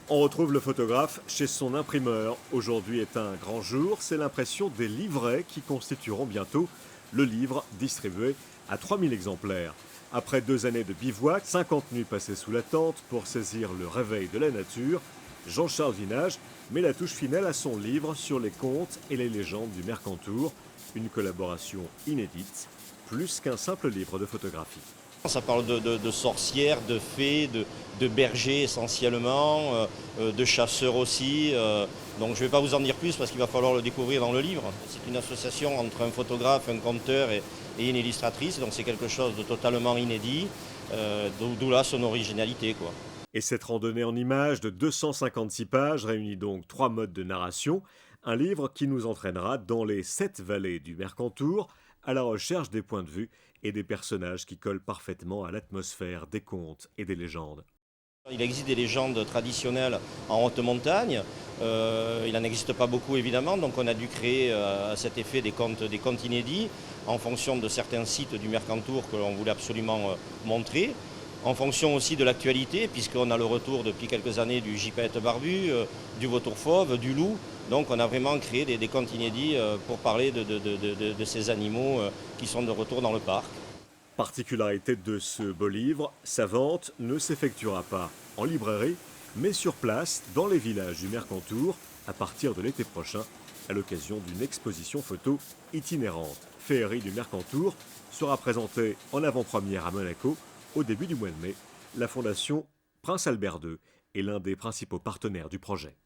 On retrouve le photographe chez son imprimeur. Aujourd'hui est un grand jour, c'est l'impression des livrets qui constitueront bientôt le livre distribué à 3000 exemplaires. Après 2 années de bivouac, 50 nuits passées sous la tente pour saisir le réveil de la nature, Jean-Charles Vinage met la touche finale à son livre sur les contes et les légendes du Mercantour, une collaboration inédite, plus qu'un simple livre de photographie. Ça parle de sorcières, de fées, de bergers essentiellement, de chasseurs aussi. Donc je ne vais pas vous en dire plus parce qu'il va falloir le découvrir dans le livre. C'est une association entre un photographe, un conteur et une illustratrice. Donc c'est quelque chose de totalement inédit, d'où là son originalité, quoi. Et cette randonnée en images de 256 pages réunit donc 3 modes de narration, un livre qui nous entraînera dans les 7 vallées du Mercantour, à la recherche des points de vue et des personnages qui collent parfaitement à l'atmosphère des contes et des légendes. Il existe des légendes traditionnelles en haute montagne. Il n'en existe pas beaucoup évidemment, donc on a dû créer à cet effet des contes inédits en fonction de certains sites du Mercantour que l'on voulait absolument montrer. En fonction aussi de l'actualité, puisqu'on a le retour depuis quelques années du gypaète barbu, du vautour fauve, du loup. Donc on a vraiment créé des contes inédits pour parler de ces animaux qui sont de retour dans le parc. Particularité de ce beau livre, sa vente ne s'effectuera pas en librairie, mais sur place, dans les villages du Mercantour, à partir de l'été prochain, à l'occasion d'une exposition photo itinérante. Féerie du Mercantour sera présentée en avant-première à Monaco au début du mois de mai. La fondation Prince Albert II est l'un des principaux partenaires du projet.